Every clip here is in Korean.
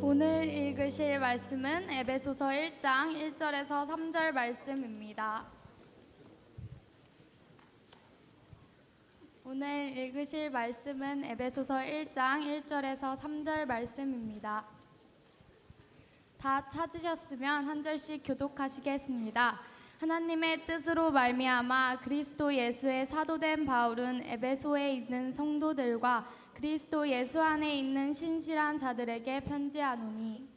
오늘 읽으실 말씀은 에베소서 1장 1절에서 3절 말씀입니다. 오늘 읽으실 말씀은 에베소서 1장 1절에서 3절 말씀입니다. 다 찾으셨으면 한 절씩 교독하시겠습니다. 하나님의 뜻으로 말미암아 그리스도 예수의 사도된 바울은 에베소에 있는 성도들과 그리스도 예수 안에 있는 신실한 자들에게 편지하노니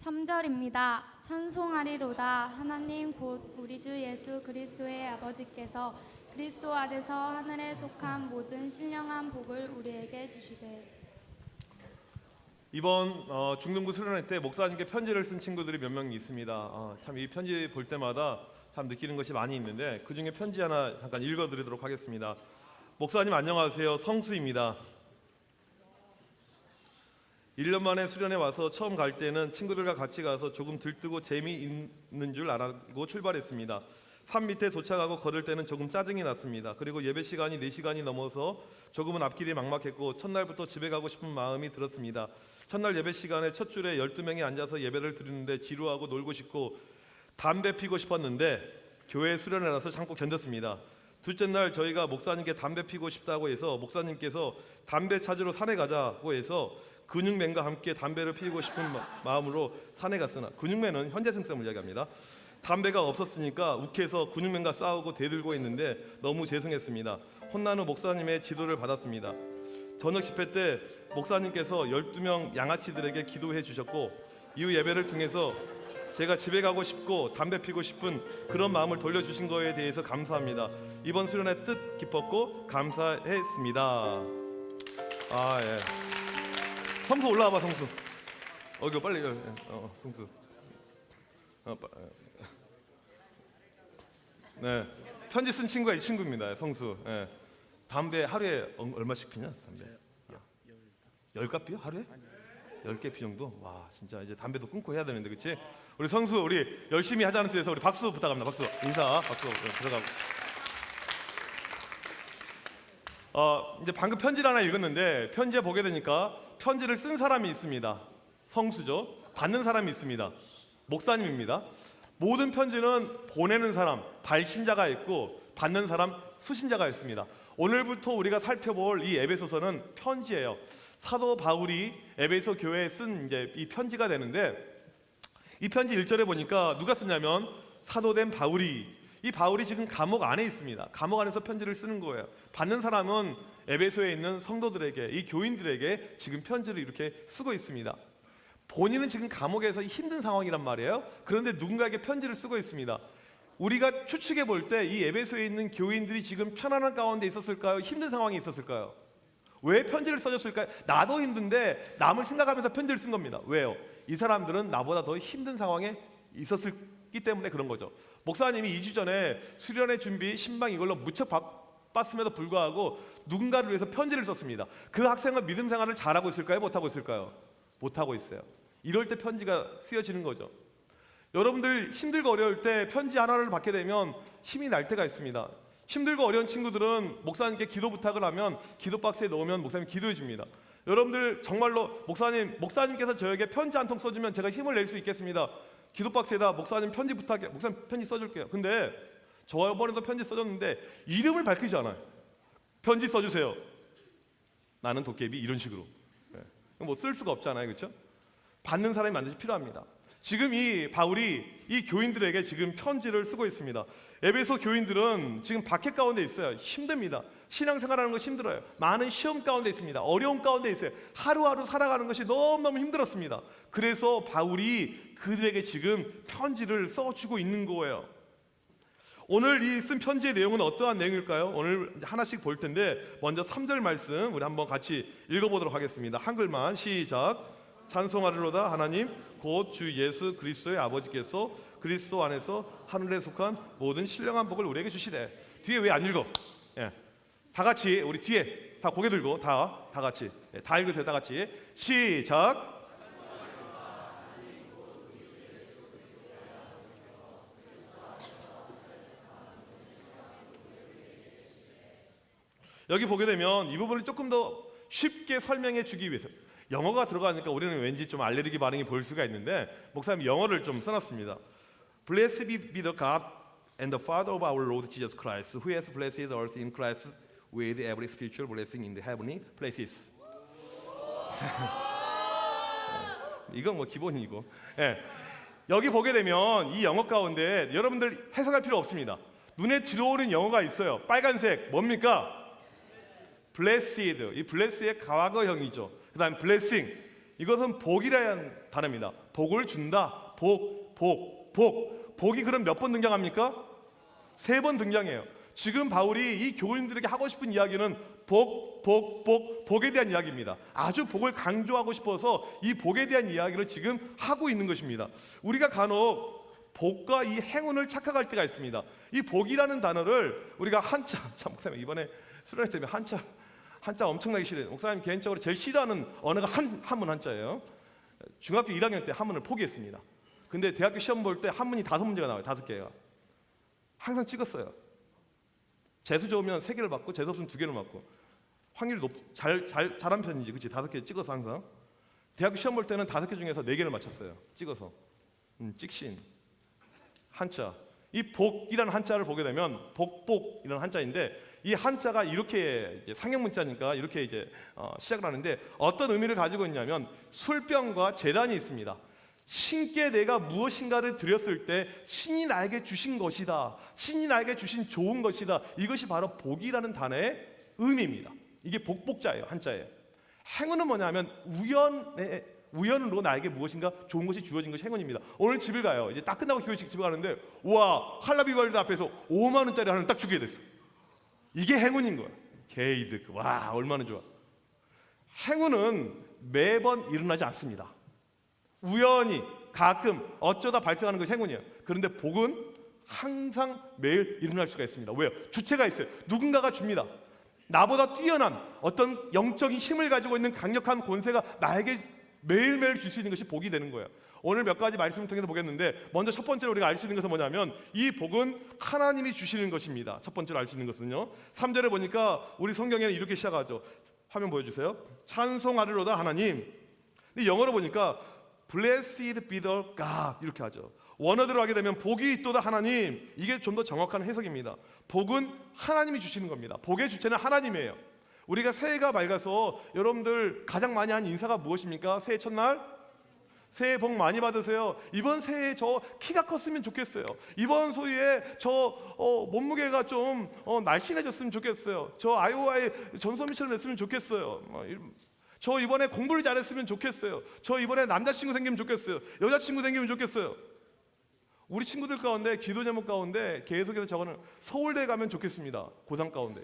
3절입니다. 찬송하리로다. 하나님 곧 우리 주 예수 그리스도의 아버지께서 그리스도 안에서 하늘에 속한 모든 신령한 복을 우리에게 주시되. 이번 중등부 수련회 때 목사님께 편지를 쓴 친구들이 몇 명 있습니다. 참 이 편지 볼 때마다 참 느끼는 것이 많이 있는데 그 중에 편지 하나 잠깐 읽어드리도록 하겠습니다. 목사님 안녕하세요. 성수입니다. 1년 만에 수련회 와서 처음 갈 때는 친구들과 같이 가서 조금 들뜨고 재미있는 줄 알고 출발했습니다. 산 밑에 도착하고 걸을 때는 조금 짜증이 났습니다. 그리고 예배 시간이 4시간이 넘어서 조금은 앞길이 막막했고 첫날부터 집에 가고 싶은 마음이 들었습니다. 첫날 예배 시간에 첫 줄에 12명이 앉아서 예배를 드리는데 지루하고 놀고 싶고 담배 피고 싶었는데 교회 수련회라서 참고 견뎠습니다. 둘째 날 저희가 목사님께 담배 피고 싶다고 해서 목사님께서 담배 찾으러 산에 가자고 해서 근육맨과 함께 담배를 피우고 싶은 마음으로 산에 갔으나 근육맨은 현재승성을 이야기합니다. 담배가 없었으니까 욱해서 근육맨과 싸우고 대들고 있는데 너무 죄송했습니다. 혼난 후 목사님의 지도를 받았습니다. 저녁 집회 때 목사님께서 12명 양아치들에게 기도해 주셨고 이후 예배를 통해서 제가 집에 가고 싶고 담배 피고 싶은 그런 마음을 돌려주신 거에 대해서 감사합니다. 이번 수련회 뜻 깊었고 감사했습니다. 예. 성수 올라와봐. 성수. 이거 빨리. 성수. 네. 편지 쓴 친구가 이 친구입니다. 성수. 네. 담배 하루에 얼마씩 피냐? 담배. 10갑 피요? 하루에? 10개 피 정도? 와, 진짜 이제 담배도 끊고 해야 되는데, 그렇지? 우리 성수 우리 열심히 하자는 뜻에서 우리 박수 부탁합니다. 박수. 인사. 박수 들어가고. 이제 방금 편지를 하나 읽었는데 편지에 보게 되니까 편지를 쓴 사람이 있습니다. 성수죠. 받는 사람이 있습니다. 목사님입니다. 모든 편지는 보내는 사람, 발신자가 있고 받는 사람, 수신자가 있습니다. 오늘부터 우리가 살펴볼 이 에베소서는 편지예요. 사도 바울이 에베소 교회에 쓴 이제 이 편지가 되는데 이 편지 1절에 보니까 누가 썼냐면 사도된 바울이, 이 바울이 지금 감옥 안에 있습니다. 감옥 안에서 편지를 쓰는 거예요. 받는 사람은 에베소에 있는 성도들에게, 이 교인들에게 지금 편지를 이렇게 쓰고 있습니다. 본인은 지금 감옥에서 힘든 상황이란 말이에요. 그런데 누군가에게 편지를 쓰고 있습니다. 우리가 추측해 볼 때 이 에베소에 있는 교인들이 지금 편안한 가운데 있었을까요? 힘든 상황이 있었을까요? 왜 편지를 써줬을까요? 나도 힘든데 남을 생각하면서 편지를 쓴 겁니다. 왜요? 이 사람들은 나보다 더 힘든 상황에 있었기 때문에 그런 거죠. 목사님이 2주 전에 수련회 준비 신방 이걸로 무척 바빴음에도 불구하고 누군가를 위해서 편지를 썼습니다. 그 학생은 믿음 생활을 잘하고 있을까요? 못하고 있을까요? 못하고 있어요. 이럴 때 편지가 쓰여지는 거죠. 여러분들 힘들고 어려울 때 편지 하나를 받게 되면 힘이 날 때가 있습니다. 힘들고 어려운 친구들은 목사님께 기도 부탁을 하면 기도 박스에 넣으면 목사님 기도해 줍니다. 여러분들 정말로 목사님께서 저에게 편지 한 통 써주면 제가 힘을 낼 수 있겠습니다. 기도 박스에다 목사님 편지 부탁해, 목사님 편지 써줄게요. 근데 저번에도 편지 써줬는데 이름을 밝히지 않아요. 편지 써주세요. 나는 도깨비, 이런 식으로. 뭐 쓸 수가 없잖아요, 그렇죠? 받는 사람이 반드시 필요합니다. 지금 이 바울이 이 교인들에게 지금 편지를 쓰고 있습니다. 에베소 교인들은 지금 박해 가운데 있어요. 힘듭니다. 신앙생활하는 것이 힘들어요. 많은 시험 가운데 있습니다. 어려움 가운데 있어요. 하루하루 살아가는 것이 너무너무 힘들었습니다. 그래서 바울이 그들에게 지금 편지를 써주고 있는 거예요. 오늘 이 쓴 편지의 내용은 어떠한 내용일까요? 오늘 하나씩 볼 텐데 먼저 3절 말씀 우리 한번 같이 읽어보도록 하겠습니다. 한글만 시작. 찬송하리로다. 하나님 곧 주 예수 그리스도의 아버지께서 그리스도 안에서 하늘에 속한 모든 신령한 복을 우리에게 주시되. 뒤에 왜 안 읽어? 예. 다 같이 우리 뒤에 다 고개 들고 다 같이 다 읽으세요. 다 같이 시작. 여기 보게 되면 이 부분을 조금 더 쉽게 설명해 주기 위해서 영어가 들어가니까 우리는 왠지 좀 알레르기 반응이 보일 수가 있는데 목사님 영어를 좀 써놨습니다. Blessed be the God and the Father of our Lord Jesus Christ, who has blessed us in Christ with every spiritual blessing in the heavenly places. 이건 뭐 기본이고. 예. 여기 보게 되면 이 영어 가운데 여러분들 해석할 필요 없습니다. 눈에 들어오는 영어가 있어요. 빨간색 뭡니까? blessed. 이 blessed의 과거형이죠. 그다음 blessing. 이것은 복이라는 단어입니다. 복을 준다. 복이 그럼 몇 번 등장합니까? 3번 등장해요. 지금 바울이 이 교인들에게 하고 싶은 이야기는 복에 대한 이야기입니다. 아주 복을 강조하고 싶어서 이 복에 대한 이야기를 지금 하고 있는 것입니다. 우리가 간혹 복과 이 행운을 착각할 때가 있습니다. 이 복이라는 단어를 우리가 한자, 참 목사님 이번에 수련회 때문에 한자 엄청나게 싫어요. 목사님 개인적으로 제일 싫어하는 언어가 한문 한자예요. 중학교 1학년 때 한문을 포기했습니다. 근데 대학교 시험 볼 때 한문이 5문제가 나와요. 5개가. 항상 찍었어요. 재수 좋으면 3개를 맞고 재수 없으면 2개를 맞고. 확률이 잘한 편이지. 그치? 5개 찍어서 항상. 대학교 시험 볼 때는 5개 중에서 4개를 맞췄어요. 찍어서. 찍신. 한자. 이 복이라는 한자를 보게 되면 복이라는 한자인데 이 한자가 이렇게 이제 상형 문자니까 이렇게 이제 시작을 하는데 어떤 의미를 가지고 있냐면 술병과 제단이 있습니다. 신께 내가 무엇인가를 드렸을 때 신이 나에게 주신 것이다. 신이 나에게 주신 좋은 것이다. 이것이 바로 복이라는 단어의 의미입니다. 이게 복자예요. 한자예요. 행운은 뭐냐면 우연으로 나에게 무엇인가 좋은 것이 주어진 것이 행운입니다. 오늘 집을 가요. 이제 딱 끝나고 교회식 집에 가는데 와 할라비월드 앞에서 5만 원짜리 하나를 딱 주게 됐어. 이게 행운인 거야. 개이득. 와 얼마나 좋아. 행운은 매번 일어나지 않습니다. 우연히 가끔 어쩌다 발생하는 것이 행운이에요. 그런데 복은 항상 매일 일어날 수가 있습니다. 왜요? 주체가 있어요. 누군가가 줍니다. 나보다 뛰어난 어떤 영적인 힘을 가지고 있는 강력한 권세가 나에게 매일매일 줄 수 있는 것이 복이 되는 거예요. 오늘 몇 가지 말씀을 통해서 보겠는데 먼저 첫 번째로 우리가 알 수 있는 것은 뭐냐면 이 복은 하나님이 주시는 것입니다. 첫 번째로 알 수 있는 것은요. 3절에 보니까 우리 성경에는 이렇게 시작하죠. 화면 보여주세요. 찬송하리로다 하나님. 근데 영어로 보니까 Blessed be the God 이렇게 하죠. 원어대로 하게 되면 복이 있도다 하나님. 이게 좀 더 정확한 해석입니다. 복은 하나님이 주시는 겁니다. 복의 주체는 하나님이에요. 우리가 새해가 밝아서 여러분들 가장 많이 한 인사가 무엇입니까? 새해 첫날? 새해 복 많이 받으세요. 이번 새해에 저 키가 컸으면 좋겠어요. 이번 소위에 저 몸무게가 좀 날씬해졌으면 좋겠어요. 저 아이오아의 전소미처럼 됐으면 좋겠어요. 저 이번에 공부를 잘했으면 좋겠어요. 저 이번에 남자친구 생기면 좋겠어요. 여자친구 생기면 좋겠어요. 우리 친구들 가운데 기도 제목 가운데 계속해서 저거는 서울대 가면 좋겠습니다. 고3 가운데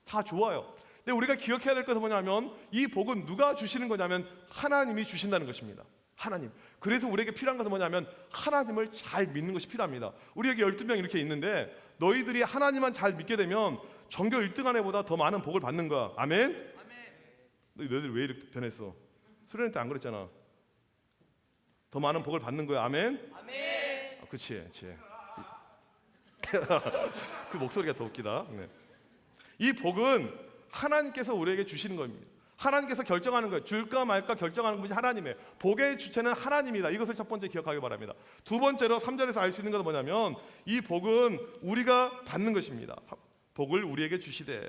다 좋아요. 근데 우리가 기억해야 될 것은 뭐냐면 이 복은 누가 주시는 거냐면 하나님이 주신다는 것입니다. 하나님. 그래서 우리에게 필요한 것은 뭐냐면 하나님을 잘 믿는 것이 필요합니다. 우리 여기 12명 이렇게 있는데 너희들이 하나님만 잘 믿게 되면 전교 1등 안에보다 더 많은 복을 받는 거야. 아멘? 너희들 왜 이렇게 변했어? 수련회 때 안 그랬잖아. 더 많은 복을 받는 거야. 아멘? 아멘. 그렇지. 그 목소리가 더 웃기다. 네. 이 복은 하나님께서 우리에게 주시는 겁니다. 하나님께서 결정하는 거예요. 줄까 말까 결정하는 것이 하나님이에요. 복의 주체는 하나님이다. 이것을 첫 번째 기억하기 바랍니다. 두 번째로 3절에서 알 수 있는 것은 뭐냐면 이 복은 우리가 받는 것입니다. 복을 우리에게 주시되.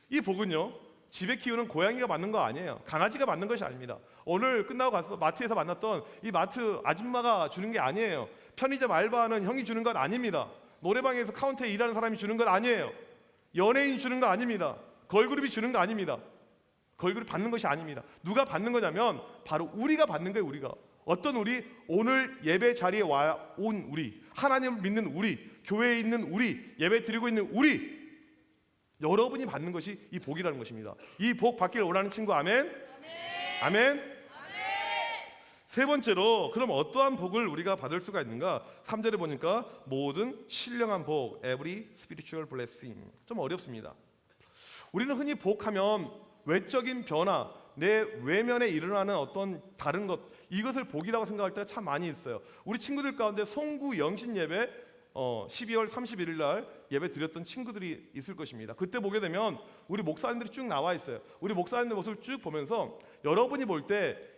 이 복은요. 집에 키우는 고양이가 받는 거 아니에요. 강아지가 받는 것이 아닙니다. 오늘 끝나고 가서 마트에서 만났던 이 마트 아줌마가 주는 게 아니에요. 편의점 알바하는 형이 주는 것 아닙니다. 노래방에서 카운터에 일하는 사람이 주는 것 아니에요. 연예인 주는 거 아닙니다. 걸그룹이 주는 거 아닙니다. 걸그룹 받는 것이 아닙니다. 누가 받는 거냐면 바로 우리가 받는 거예요. 우리가. 어떤 우리? 오늘 예배 자리에 온 우리, 하나님을 믿는 우리, 교회에 있는 우리, 예배 드리고 있는 우리, 여러분이 받는 것이 이 복이라는 것입니다. 이 복 받기를 원하는 친구 아멘? 아멘? 아멘? 세 번째로 그럼 어떠한 복을 우리가 받을 수가 있는가? 3절에 보니까 모든 신령한 복, every spiritual blessing. 좀 어렵습니다. 우리는 흔히 복하면 외적인 변화, 내 외면에 일어나는 어떤 다른 것, 이것을 복이라고 생각할 때가 참 많이 있어요. 우리 친구들 가운데 송구 영신 예배 12월 31일 날 예배 드렸던 친구들이 있을 것입니다. 그때 보게 되면 우리 목사님들이 쭉 나와 있어요. 우리 목사님들 모습을 쭉 보면서 여러분이 볼 때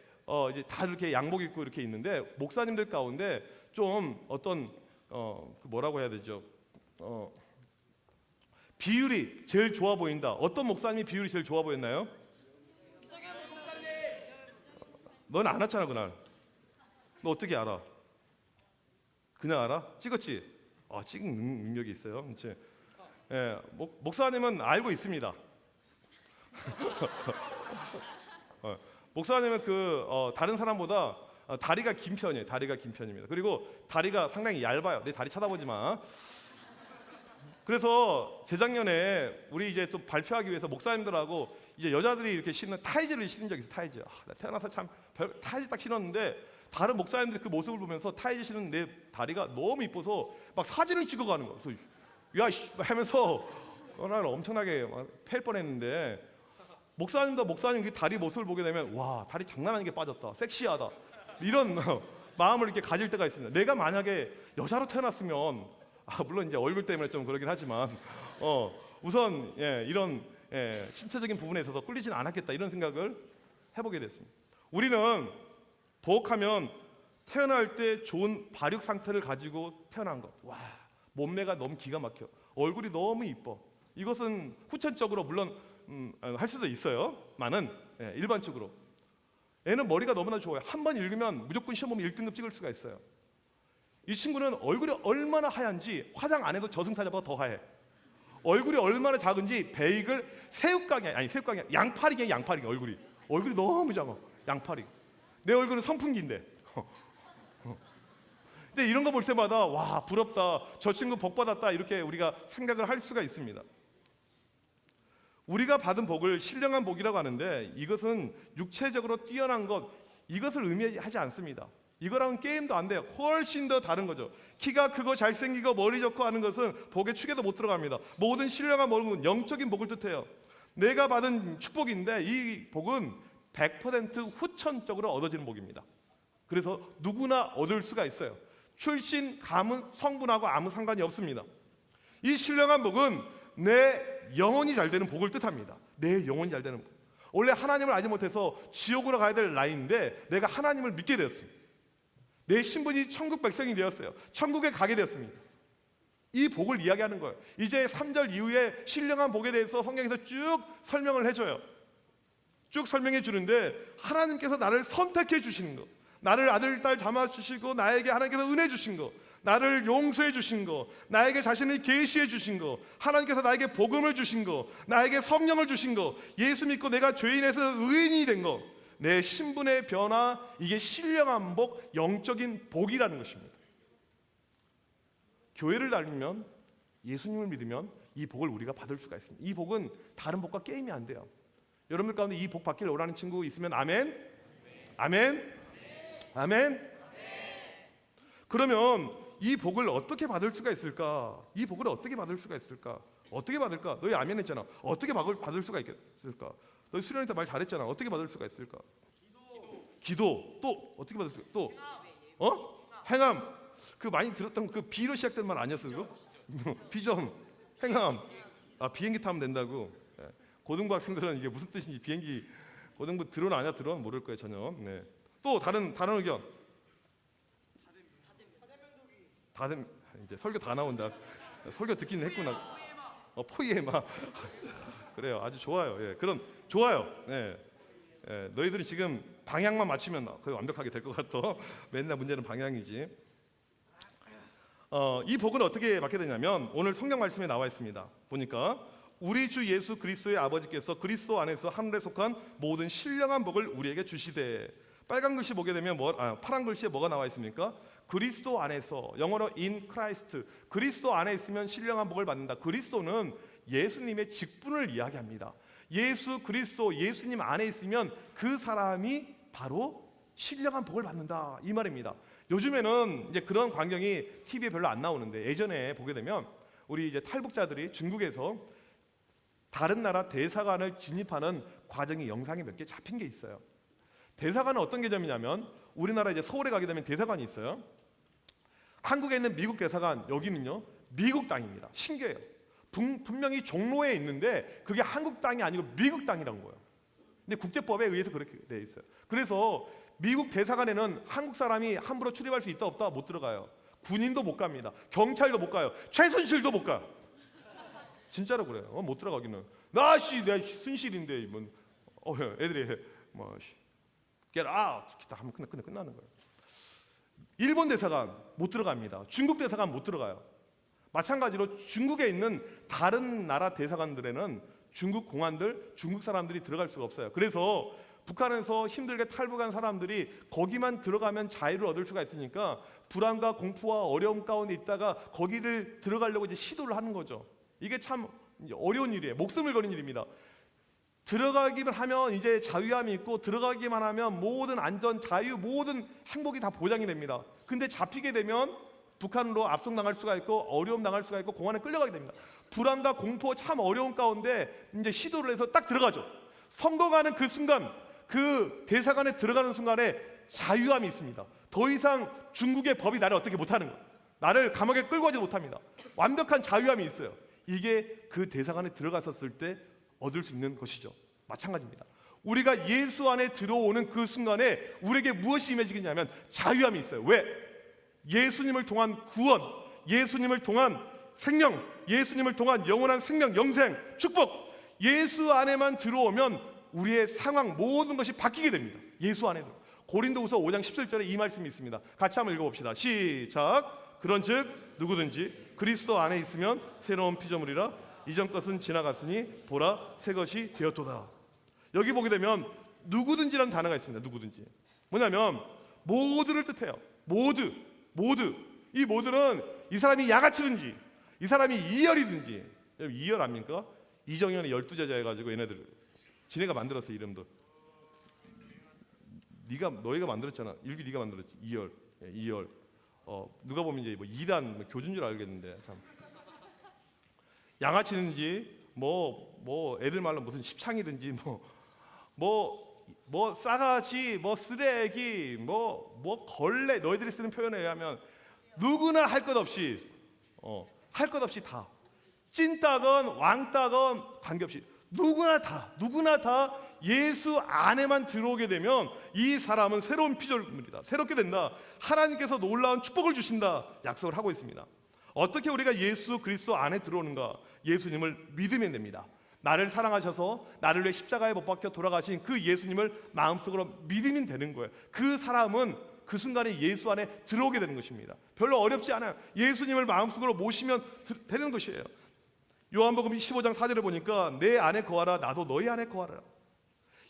이제 다 이렇게 양복 입고 이렇게 있는데 목사님들 가운데 좀 어떤 뭐라고 해야 되죠? 비율이 제일 좋아 보인다. 어떤 목사님이 비율이 제일 좋아 보였나요? 넌 안 왔잖아 그날. 너 어떻게 알아? 그냥 알아? 찍었지? 찍은 능력이 있어요. 그렇지? 예, 목사님은 알고 있습니다. 목사님은 다른 사람보다 다리가 긴 편이에요. 다리가 긴 편입니다. 그리고 다리가 상당히 얇아요. 내 다리 쳐다보지 마. 그래서 재작년에 우리 이제 또 발표하기 위해서 목사님들하고 이제 여자들이 이렇게 신는 타이즈를 신은 적이 있어요. 타이즈. 나 태어나서 참 타이즈 딱 신었는데 다른 목사님들이 그 모습을 보면서 타이즈 신은 내 다리가 너무 이뻐서 막 사진을 찍어가는 거야. 그래서 야 씨 하면서 나는 엄청나게 팰 뻔했는데 목사님도 목사님 그 다리 모습을 보게 되면 와 다리 장난 아니게 빠졌다. 섹시하다. 이런 마음을 이렇게 가질 때가 있습니다. 내가 만약에 여자로 태어났으면 물론 이제 얼굴 때문에 좀 그러긴 하지만 우선 이런 신체적인 부분에 있어서 꿀리지는 않았겠다 이런 생각을 해보게 됐습니다. 우리는 복하면 태어날 때 좋은 발육 상태를 가지고 태어난 것. 와 몸매가 너무 기가 막혀. 얼굴이 너무 이뻐. 이것은 후천적으로 물론 할 수도 있어요. 많은 일반적으로 애는 머리가 너무나 좋아요. 한 번 읽으면 무조건 시험 보면 1등급 찍을 수가 있어요. 이 친구는 얼굴이 얼마나 하얀지 화장 안 해도 저승사자보다 더 하얘. 얼굴이 얼마나 작은지 베이글 새우깡이 아니 새우깡이 양파리게 얼굴이 너무 작아. 양파리. 내 얼굴은 선풍기인데. 근데 이런 거 볼 때마다 와 부럽다. 저 친구 복 받았다 이렇게 우리가 생각을 할 수가 있습니다. 우리가 받은 복을 신령한 복이라고 하는데 이것은 육체적으로 뛰어난 것 이것을 의미하지 않습니다. 이거랑은 게임도 안 돼요. 훨씬 더 다른 거죠. 키가 크고 잘생기고 머리 좋고 하는 것은 복의 축에도 못 들어갑니다. 모든 신령한 복은 영적인 복을 뜻해요. 내가 받은 축복인데 이 복은 100% 후천적으로 얻어지는 복입니다. 그래서 누구나 얻을 수가 있어요. 출신, 가문, 성분하고 아무 상관이 없습니다. 이 신령한 복은 내 영혼이 잘 되는 복을 뜻합니다. 내 영혼이 잘 되는 복. 원래 하나님을 알지 못해서 지옥으로 가야 될 나이인데 내가 하나님을 믿게 되었습니다. 내 신분이 천국 백성이 되었어요. 천국에 가게 되었습니다. 이 복을 이야기하는 거예요. 이제 3절 이후에 신령한 복에 대해서 성경에서 쭉 설명을 해줘요. 쭉 설명해 주는데 하나님께서 나를 선택해 주시는 거, 나를 아들, 딸 담아 주시고 나에게 하나님께서 은혜 주신 거, 나를 용서해 주신 거, 나에게 자신을 계시해 주신 거, 하나님께서 나에게 복음을 주신 거, 나에게 성령을 주신 거, 예수 믿고 내가 죄인에서 의인이 된 거, 내 신분의 변화, 이게 신령한 복, 영적인 복이라는 것입니다. 교회를 다니면 예수님을 믿으면 이 복을 우리가 받을 수가 있습니다. 이 복은 다른 복과 게임이 안 돼요. 여러분들 가운데 이 복 받기를 원하는 친구 있으면 아멘? 아멘? 아멘? 그러면 이 복을 어떻게 받을 수가 있을까? 이 복을 어떻게 받을 수가 있을까? 어떻게 받을까? 너희 아멘 했잖아. 어떻게 받을 수가 있을까? 너희 수련회 때 말 잘했잖아. 어떻게 받을 수가 있을까? 기도. 또 어떻게 받을 수가? 또 행함. 그 많이 들었던 그 B로 시작된 말 아니었어 그거? 비전, 행함. 비행기 타면 된다고. 고등부 학생들은 이게 무슨 뜻인지 비행기 고등부 드론 아니야 드론 모를 거예요 전혀. 네. 또 다른 의견. 다됨 이제 설교 다 나온다. 설교 듣기는 했구나. 포이에마. 그래요. 아주 좋아요. 예, 그런 좋아요. 예. 너희들이 지금 방향만 맞추면 거의 완벽하게 될 것 같아. 맨날 문제는 방향이지. 이 복은 어떻게 받게 되냐면 오늘 성경 말씀에 나와 있습니다. 보니까 우리 주 예수 그리스도의 아버지께서 그리스도 안에서 하늘에 속한 모든 신령한 복을 우리에게 주시되. 빨간 글씨 보게 되면 파란 글씨에 뭐가 나와 있습니까? 그리스도 안에서, 영어로 in Christ. 그리스도 안에 있으면 신령한 복을 받는다. 그리스도는 예수님의 직분을 이야기합니다. 예수 그리스도, 예수님 안에 있으면 그 사람이 바로 신령한 복을 받는다 이 말입니다. 요즘에는 이제 그런 광경이 TV에 별로 안 나오는데 예전에 보게 되면 우리 이제 탈북자들이 중국에서 다른 나라 대사관을 진입하는 과정이 영상이 몇 개 잡힌 게 있어요. 대사관은 어떤 개념이냐면 우리나라 이제 서울에 가게 되면 대사관이 있어요. 한국에 있는 미국 대사관 여기는요 미국 땅입니다. 신기해요. 분명히 종로에 있는데 그게 한국 땅이 아니고 미국 땅이란 거예요. 근데 국제법에 의해서 그렇게 돼 있어요. 그래서 미국 대사관에는 한국 사람이 함부로 출입할 수 있다 없다 못 들어가요. 군인도 못 갑니다. 경찰도 못 가요. 최순실도 못 가. 진짜로 그래요. 못 들어가기는. 내 순실인데 뭐 애들이 뭐 get out 기타 하면 끝나는 거예요. 일본 대사관 못 들어갑니다. 중국 대사관 못 들어가요. 마찬가지로 중국에 있는 다른 나라 대사관들에는 중국 공안들, 중국 사람들이 들어갈 수가 없어요. 그래서 북한에서 힘들게 탈북한 사람들이 거기만 들어가면 자유를 얻을 수가 있으니까 불안과 공포와 어려움 가운데 있다가 거기를 들어가려고 이제 시도를 하는 거죠. 이게 참 어려운 일이에요. 목숨을 거는 일입니다. 들어가기만 하면 이제 자유함이 있고 들어가기만 하면 모든 안전, 자유, 모든 행복이 다 보장이 됩니다. 근데 잡히게 되면 북한으로 압송당할 수가 있고 어려움 당할 수가 있고 공안에 끌려가게 됩니다. 불안과 공포 참 어려운 가운데 이제 시도를 해서 딱 들어가죠. 성공하는 그 순간 그 대사관에 들어가는 순간에 자유함이 있습니다. 더 이상 중국의 법이 나를 어떻게 못하는 거예요. 나를 감옥에 끌고 가지 못합니다. 완벽한 자유함이 있어요. 이게 그 대사관에 들어갔었을 때 얻을 수 있는 것이죠. 마찬가지입니다. 우리가 예수 안에 들어오는 그 순간에 우리에게 무엇이 임해지겠냐면 자유함이 있어요. 왜? 예수님을 통한 구원, 예수님을 통한 생명, 예수님을 통한 영원한 생명, 영생, 축복. 예수 안에만 들어오면 우리의 상황 모든 것이 바뀌게 됩니다. 예수 안에 들어. 고린도후서 5장 17절에 이 말씀이 있습니다. 같이 한번 읽어봅시다. 시작. 그런즉 누구든지 그리스도 안에 있으면 새로운 피조물이라 이전 것은 지나갔으니 보라 새 것이 되었도다. 여기 보게 되면 누구든지라는 단어가 있습니다. 누구든지. 뭐냐면 모두를 뜻해요. 모두. 이 모두는 이 사람이 양아치든지 이 사람이 이열이든지. 이열 압니까? 이정현의 12제자 해가지고 얘네들 지네가 만들었어. 이름도 너희가 만들었잖아. 일기 네가 만들었지. 이열. 이열. 누가 보면 이제 뭐 2단 뭐 교준 줄 알겠는데 참 양아치든지 뭐 애들 말로 무슨 십창이든지 뭐 싸가지 뭐 쓰레기 뭐 걸레 너희들이 쓰는 표현에 의하면 누구나 할 것 없이 다 찐따건 왕따건 관계없이 누구나 다 예수 안에만 들어오게 되면 이 사람은 새로운 피조물이다. 새롭게 된다. 하나님께서 놀라운 축복을 주신다. 약속을 하고 있습니다. 어떻게 우리가 예수 그리스도 안에 들어오는가? 예수님을 믿으면 됩니다. 나를 사랑하셔서 나를 위해 십자가에 못 박혀 돌아가신 그 예수님을 마음속으로 믿으면 되는 거예요. 그 사람은 그 순간에 예수 안에 들어오게 되는 것입니다. 별로 어렵지 않아요. 예수님을 마음속으로 모시면 되는 것이에요. 요한복음 15장 4절에 보니까 내 안에 거하라 나도 너희 안에 거하라.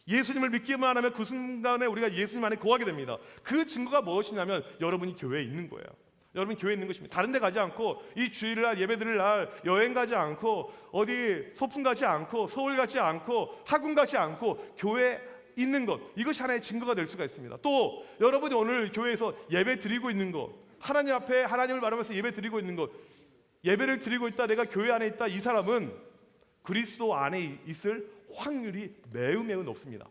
예수님을 믿기만 하면 그 순간에 우리가 예수님 안에 거하게 됩니다. 그 증거가 무엇이냐면 여러분이 교회에 있는 거예요. 여러분이 교회에 있는 것입니다. 다른 데 가지 않고 이 주일날 예배드릴 날 여행 가지 않고 어디 소풍 가지 않고 서울 가지 않고 학원 가지 않고 교회에 있는 것, 이것이 하나의 증거가 될 수가 있습니다. 또 여러분이 오늘 교회에서 예배 드리고 있는 것, 하나님 앞에 하나님을 바라보면서 예배 드리고 있는 것, 예배를 드리고 있다, 내가 교회 안에 있다, 이 사람은 그리스도 안에 있을 확률이 매우 높습니다.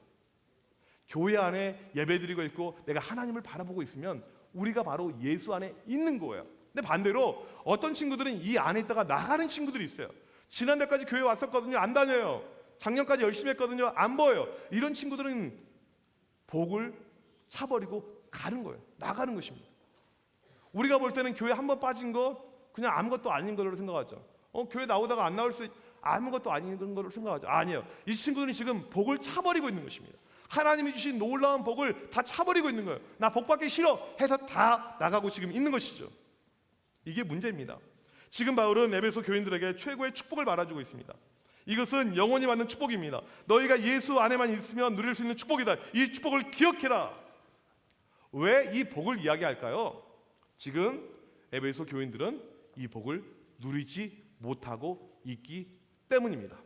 교회 안에 예배드리고 있고 내가 하나님을 바라보고 있으면 우리가 바로 예수 안에 있는 거예요. 근데 반대로 어떤 친구들은 이 안에 있다가 나가는 친구들이 있어요. 지난달까지 교회 왔었거든요. 안 다녀요. 작년까지 열심히 했거든요. 안 보여요. 이런 친구들은 복을 차버리고 가는 거예요. 나가는 것입니다. 우리가 볼 때는 교회 한 번 빠진 거 그냥 아무것도 아닌 걸로 생각하죠. 교회 나오다가 안 나올 수 아무것도 아닌 걸로 생각하죠. 아니에요. 이 친구들이 지금 복을 차버리고 있는 것입니다. 하나님이 주신 놀라운 복을 다 차버리고 있는 거예요. 나 복 받기 싫어 해서 다 나가고 지금 있는 것이죠. 이게 문제입니다. 지금 바울은 에베소 교인들에게 최고의 축복을 말해주고 있습니다. 이것은 영원히 받는 축복입니다. 너희가 예수 안에만 있으면 누릴 수 있는 축복이다. 이 축복을 기억해라. 왜 이 복을 이야기할까요? 지금 에베소 교인들은 이 복을 누리지 못하고 있기 때문입니다.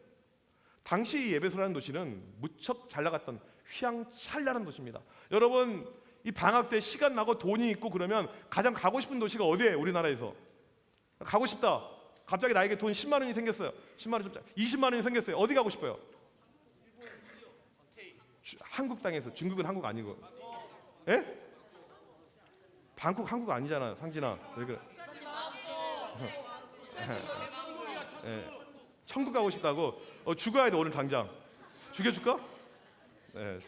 당시 이 에베소라는 도시는 무척 잘 나갔던 휘황찬란한 도시입니다. 여러분, 이 방학 때 시간 나고 돈이 있고 그러면 가장 가고 싶은 도시가 어디예요? 우리나라에서 가고 싶다. 갑자기 나에게 돈 10만 원이 생겼어요. 10만 원 좀 20만 원이 생겼어요. 어디 가고 싶어요? 한국 땅에서. 중국은 한국 아니고. 예? 방콕 한국 아니잖아, 상진아. 왜 그래? 예. 천국 가고 싶다고? 죽어야 돼 오늘 당장. 죽여줄까? 네.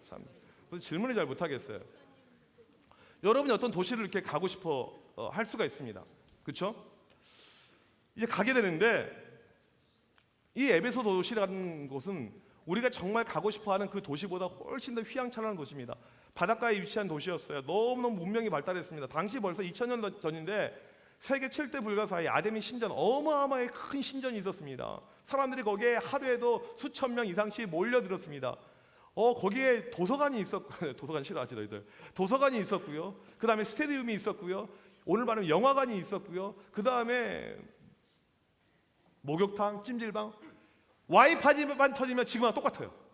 참 질문을 잘 못하겠어요. 여러분이 어떤 도시를 이렇게 가고 싶어 할 수가 있습니다. 그렇죠? 이제 가게 되는데 이 에베소 도시라는 곳은 우리가 정말 가고 싶어하는 그 도시보다 훨씬 더 휘황찬란한 도시입니다. 바닷가에 위치한 도시였어요. 너무너무 문명이 발달했습니다. 당시 벌써 2000년 전인데 세계 7대 불가사의 아데미 신전, 어마어마하게 큰 신전이 있었습니다. 사람들이 거기에 하루에도 수천 명 이상씩 몰려들었습니다. 거기에 도서관이 있었고 도서관 싫어하지 너희들. 도서관이 있었고요. 그 다음에 스테디움이 있었고요. 오늘 말하면 영화관이 있었고요. 그 다음에 목욕탕, 찜질방, 와이파이만 터지면 지금하고 똑같아요.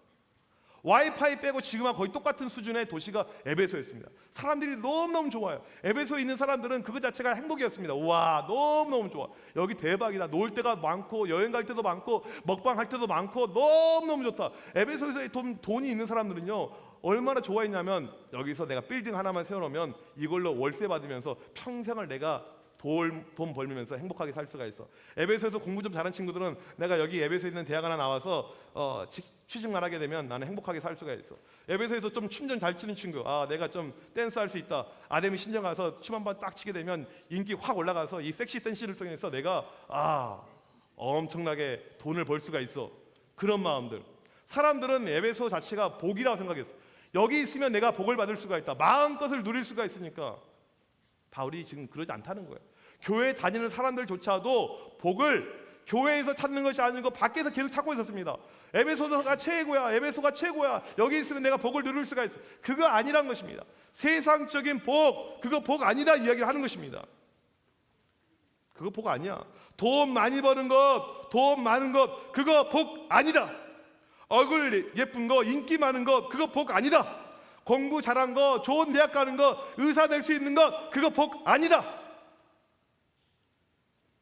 와이파이 빼고 지금하고 거의 똑같은 수준의 도시가 에베소였습니다. 사람들이 너무너무 좋아요. 에베소에 있는 사람들은 그거 자체가 행복이었습니다. 와, 너무너무 좋아. 여기 대박이다. 놀 때가 많고 여행 갈 때도 많고 먹방 할 때도 많고 너무너무 좋다. 에베소에서 돈이 있는 사람들은요 얼마나 좋아했냐면 여기서 내가 빌딩 하나만 세워놓으면 이걸로 월세 받으면서 평생을 내가 돈 벌면서 행복하게 살 수가 있어. 에베소에서 공부 좀 잘하는 친구들은 내가 여기 에베소에 있는 대학 하나 나와서 취직만 하게 되면 나는 행복하게 살 수가 있어. 에베소에서 좀 춤 좀 잘 추는 친구, 내가 좀 댄스 할 수 있다. 아데미 신전 가서 춤 한 번 딱 치게 되면 인기 확 올라가서 이 섹시 댄스를 통해서 내가 엄청나게 돈을 벌 수가 있어. 그런 마음들. 사람들은 에베소 자체가 복이라고 생각했어. 여기 있으면 내가 복을 받을 수가 있다. 마음껏을 누릴 수가 있으니까. 바울이 지금 그러지 않다는 거예요. 교회 다니는 사람들조차도 복을 교회에서 찾는 것이 아니고 밖에서 계속 찾고 있었습니다. 에베소가 최고야. 에베소가 최고야. 여기 있으면 내가 복을 누릴 수가 있어. 그거 아니란 것입니다. 세상적인 복, 그거 복 아니다 이야기를 하는 것입니다. 그거 복 아니야. 돈 많이 버는 것, 돈 많은 것, 그거 복 아니다. 얼굴 예쁜 거, 인기 많은 것, 그거 복 아니다. 공부 잘한 거, 좋은 대학 가는 거, 의사 될 수 있는 것, 그거 복 아니다.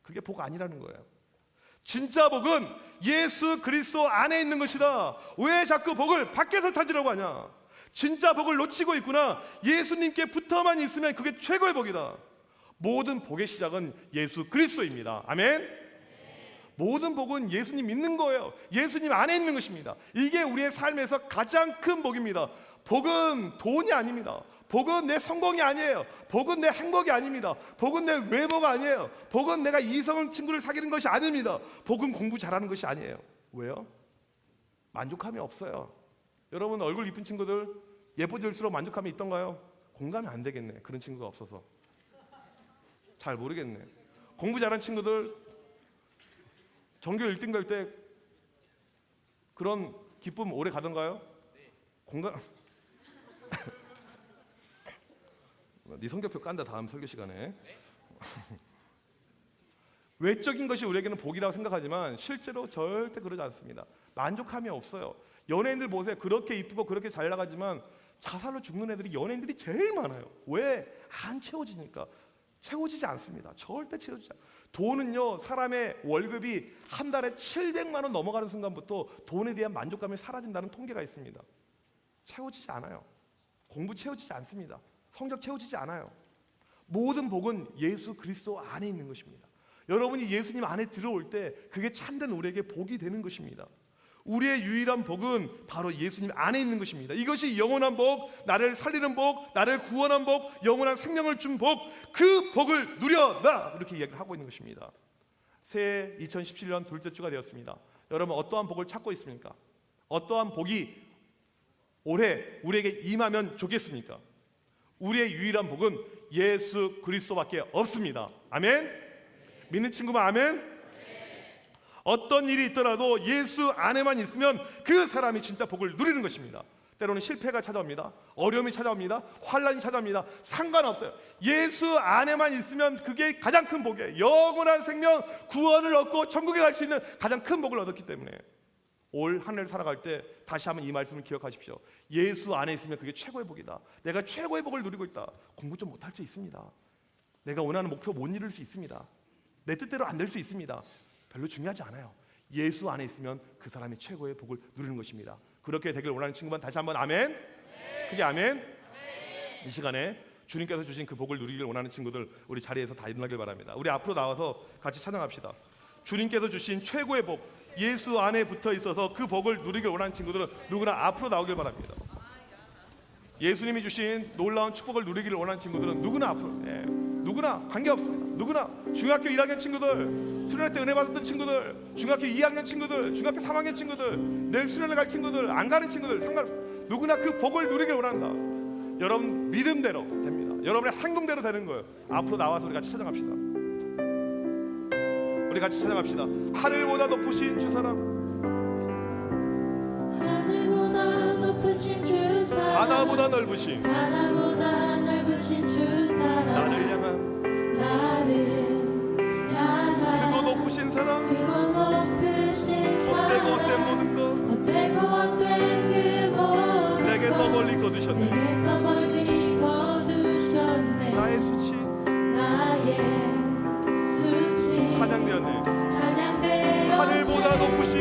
그게 복 아니라는 거예요. 진짜 복은 예수 그리스도 안에 있는 것이다. 왜 자꾸 복을 밖에서 찾으려고 하냐? 진짜 복을 놓치고 있구나. 예수님께 붙어만 있으면 그게 최고의 복이다. 모든 복의 시작은 예수 그리스도입니다. 아멘. 모든 복은 예수님 믿는 거예요. 예수님 안에 있는 것입니다. 이게 우리의 삶에서 가장 큰 복입니다. 복은 돈이 아닙니다. 복은 내 성공이 아니에요. 복은 내 행복이 아닙니다. 복은 내 외모가 아니에요. 복은 내가 이성 친구를 사귀는 것이 아닙니다. 복은 공부 잘하는 것이 아니에요. 왜요? 만족함이 없어요. 여러분 얼굴 이쁜 친구들 예뻐질수록 만족함이 있던가요? 공감이 안 되겠네. 그런 친구가 없어서 잘 모르겠네. 공부 잘하는 친구들 전교 1등 될 때 그런 기쁨 오래 가던가요? 공감 네 성적표 깐다 다음 설교 시간에. 외적인 것이 우리에게는 복이라고 생각하지만 실제로 절대 그러지 않습니다. 만족함이 없어요. 연예인들 보세요. 그렇게 이쁘고 그렇게 잘 나가지만 자살로 죽는 애들이 연예인들이 제일 많아요. 왜? 안 채워지니까. 채워지지 않습니다. 절대 채워지지 않아요. 돈은요 사람의 월급이 한 달에 700만 원 넘어가는 순간부터 돈에 대한 만족감이 사라진다는 통계가 있습니다. 채워지지 않아요. 공부 채워지지 않습니다. 성적 채워지지 않아요. 모든 복은 예수 그리스도 안에 있는 것입니다. 여러분이 예수님 안에 들어올 때 그게 참된 우리에게 복이 되는 것입니다. 우리의 유일한 복은 바로 예수님 안에 있는 것입니다. 이것이 영원한 복, 나를 살리는 복, 나를 구원한 복, 영원한 생명을 준 복, 그 복을 누려라! 이렇게 이야기를 하고 있는 것입니다. 새해 2017년 둘째 주가 되었습니다. 여러분 어떠한 복을 찾고 있습니까? 어떠한 복이 올해 우리에게 임하면 좋겠습니까? 우리의 유일한 복은 예수 그리스도밖에 없습니다. 아멘? 믿는 친구만 아멘? 어떤 일이 있더라도 예수 안에만 있으면 그 사람이 진짜 복을 누리는 것입니다. 때로는 실패가 찾아옵니다. 어려움이 찾아옵니다. 환난이 찾아옵니다. 상관없어요. 예수 안에만 있으면 그게 가장 큰 복이에요. 영원한 생명, 구원을 얻고 천국에 갈 수 있는 가장 큰 복을 얻었기 때문에 올 한 해를 살아갈 때 다시 한번 이 말씀을 기억하십시오. 예수 안에 있으면 그게 최고의 복이다. 내가 최고의 복을 누리고 있다. 공부 좀 못할 수 있습니다. 내가 원하는 목표 못 이룰 수 있습니다. 내 뜻대로 안 될 수 있습니다. 별로 중요하지 않아요. 예수 안에 있으면 그 사람이 최고의 복을 누리는 것입니다. 그렇게 되길 원하는 친구만 다시 한번 아멘. 크게 아멘. 이 시간에 주님께서 주신 그 복을 누리길 원하는 친구들 우리 자리에서 다 일어나길 바랍니다. 우리 앞으로 나와서 같이 찬양합시다. 주님께서 주신 최고의 복, 예수 안에 붙어 있어서 그 복을 누리길 원하는 친구들은 누구나 앞으로 나오길 바랍니다. 예수님이 주신 놀라운 축복을 누리기를 원하는 친구들은 누구나 앞으로, 누구나 관계없습니다. 누구나 중학교 1학년 친구들, 수련회 때 은혜 받았던 친구들, 중학교 2학년 친구들, 중학교 3학년 친구들, 내일 수련회 갈 친구들, 안 가는 친구들 상관없습니다. 누구나 그 복을 누리길 원한다. 여러분 믿음대로 됩니다. 여러분의 행동대로 되는 거예요. 앞으로 나와서 우리 같이 찬양합시다. 우리 같이 찬양합시다. 하늘보다 높으신 주 사랑, 하늘보다 높으신 주 사랑, 바다보다 넓으신 바다보다 넓으신 주 사랑, 나를 향한 그거 높으신 사랑, 그거 높으신 헛되고 헛된 사랑, 모든 것 헛되고 헛된 그 모든 내게서 것 멀리 거두셨네. 내게서 멀리 거두셨네. 나의 수치 나의 수치 찬양되었네. 찬양되어 하늘보다 높으신,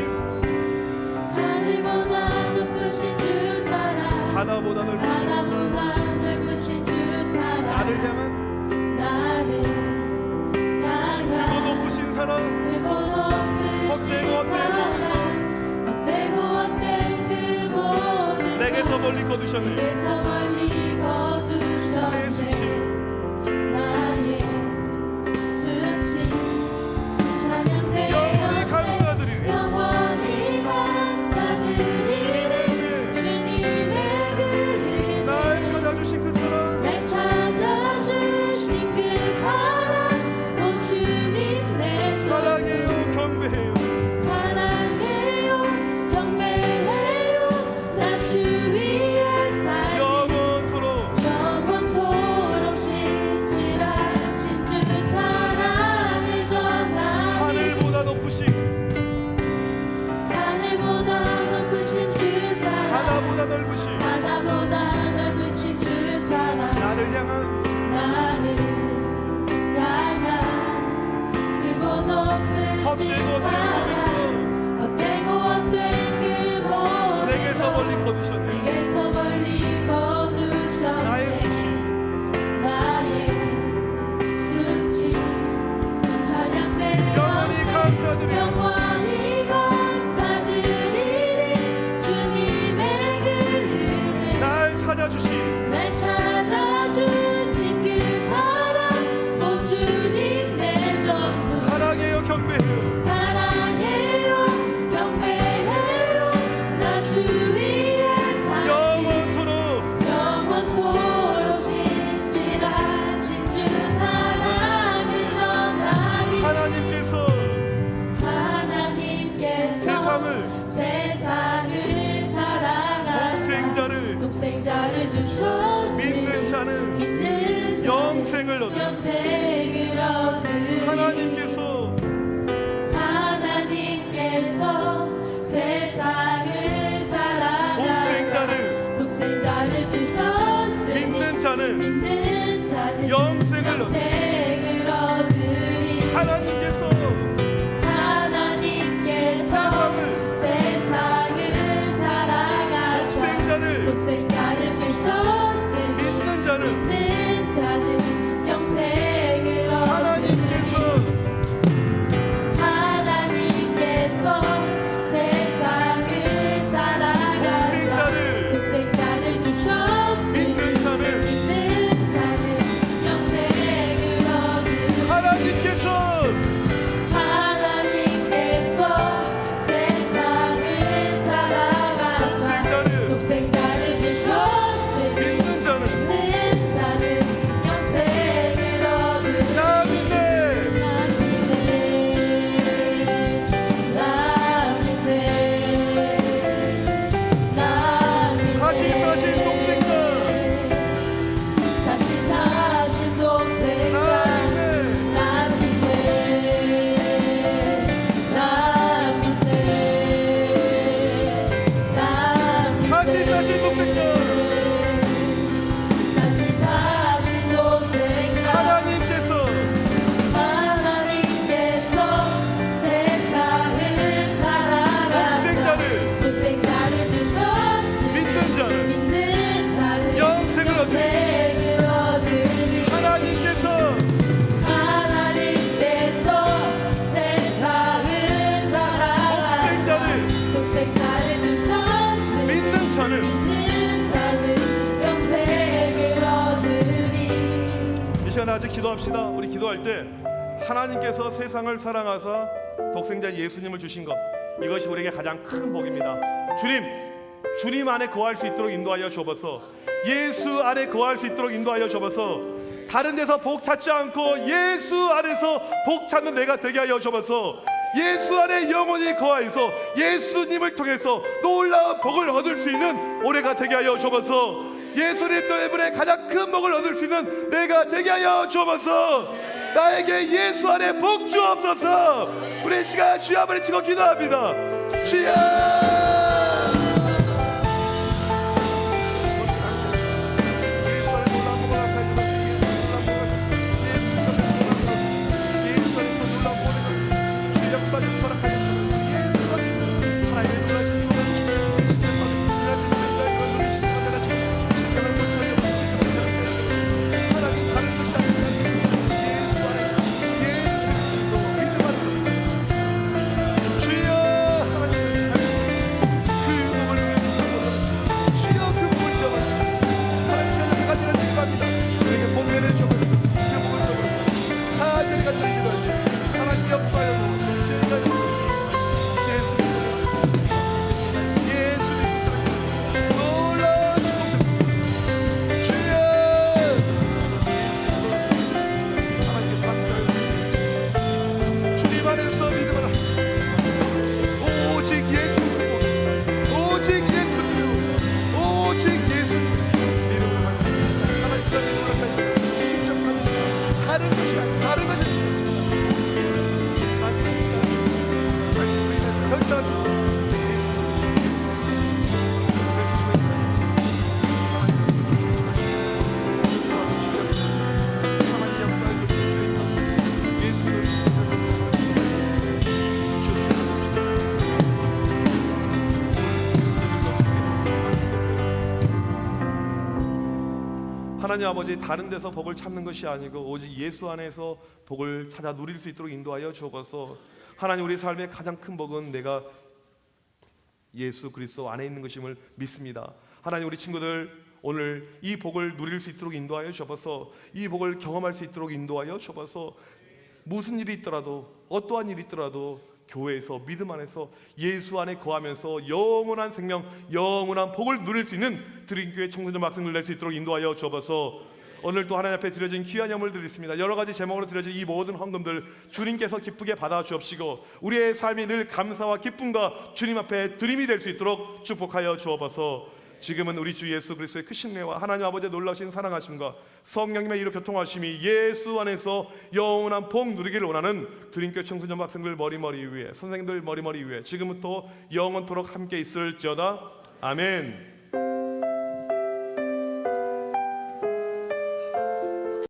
하늘보다 높으신 주 사랑, 바다보다 넓으신 바다보다 넓으신 주 사랑, 나를 향한 나를 그거 향한 높으신 사랑, 그고 높으신 헛되고 헛된 사랑, 헛되고 헛된 그 모든 내게서 멀리 거두셨네. 내게서 멀리 나의 거두셨네. 수치 나의 수치 찬양되어 영원히 감사드리리. 영원히 감사드리리. 주님의 그 날 은혜, 찾아주신 그 사랑, 날 찾아주신 그 사랑, 오 주님 내 사랑해요 경배해요. 사랑해요 경배해요. 나 주 위에 살리 영원토록 영원토록 신실하신 주 사랑을 전하리. 하늘보다 높으신, 하늘보다 높으신 주 사랑, 바다보다 넓으신 바다보다 넓으신 주 사랑, 나를 향한 나를 향한 그고 높으신 헛되고 사랑, 헛되고 헛된 그 모든 내게서 것 멀리 거두셨네. 내게서 멀리 나의 거두셨네. 수치 나의 수치 찬양되어 영원히 감사드리리. 영원히 감사드리리. 주님의 그 은혜, 날 찾아주신 날 찾아주신 그 사랑, 오 주님 내 전부 사랑해요 경배해요. 사랑해요 경배해요. 나 주 위에 살리 영원토록 영원토록 신실하신 주 사랑을 전하리. 하나님께서 하나님께서 세상을 사랑하사 독생자를 주셨으니 믿는 자는 믿는 영생을 얻으리. 영생을 얻으리. 하나님께서 세상을 사랑하사 독생자를 주셨으니 믿는 자는 믿는 자는 영생을 영생을 얻으리. 하나님께서 세상을 사랑하사 독생자를 주셨으니 믿는 자는 믿는 자는 영생을 기도합시다. 우리 기도할 때 하나님께서 세상을 사랑하사 독생자 예수님을 주신 것, 이것이 우리에게 가장 큰 복입니다. 주님 안에 거할 수 있도록 인도하여 주옵소서. 예수 안에 거할 수 있도록 인도하여 주옵소서. 다른 데서 복 찾지 않고 예수 안에서 복 찾는 내가 되게 하여 주옵소서. 예수 안에 영원히 거하여서 예수님을 통해서 놀라운 복을 얻을 수 있는 올해가 되게 하여 주옵소서. 예수님 때문에 가장 큰 복을 얻을 수 있는 내가 되게 하여 주옵소서. 나에게 예수 안에 복 주옵소서. 우리 시간 주여 한번 외치고 기도합니다. 주여. 하나님 아버지, 다른 데서 복을 찾는 것이 아니고 오직 예수 안에서 복을 찾아 누릴 수 있도록 인도하여 주옵소서. 하나님, 우리 삶의 가장 큰 복은 내가 예수 그리스도 안에 있는 것임을 믿습니다. 하나님, 우리 친구들 오늘 이 복을 누릴 수 있도록 인도하여 주옵소서. 이 복을 경험할 수 있도록 인도하여 주옵소서. 무슨 일이 있더라도, 어떠한 일이 있더라도 교회에서, 믿음 안에서 예수 안에 거하면서 영원한 생명, 영원한 복을 누릴 수 있는 드림교회 청소년 학생들 낼 수 있도록 인도하여 주옵소서. 오늘 또 하나님 앞에 드려진 귀한 예물을 드리겠습니다. 여러 가지 제목으로 드려진 이 모든 헌금들 주님께서 기쁘게 받아 주옵시고 우리의 삶이 늘 감사와 기쁨과 주님 앞에 드림이 될 수 있도록 축복하여 주옵소서. 지금은 우리 주 예수 그리스도의 크신 은혜와 하나님 아버지의 놀라신 사랑하심과 성령님의 이로 교통하심이 예수 안에서 영원한 복 누리기를 원하는 드림교회 청소년 학생들 머리머리 위에, 선생님들 머리머리 위에 지금부터 영원토록 함께 있을지어다. 아멘.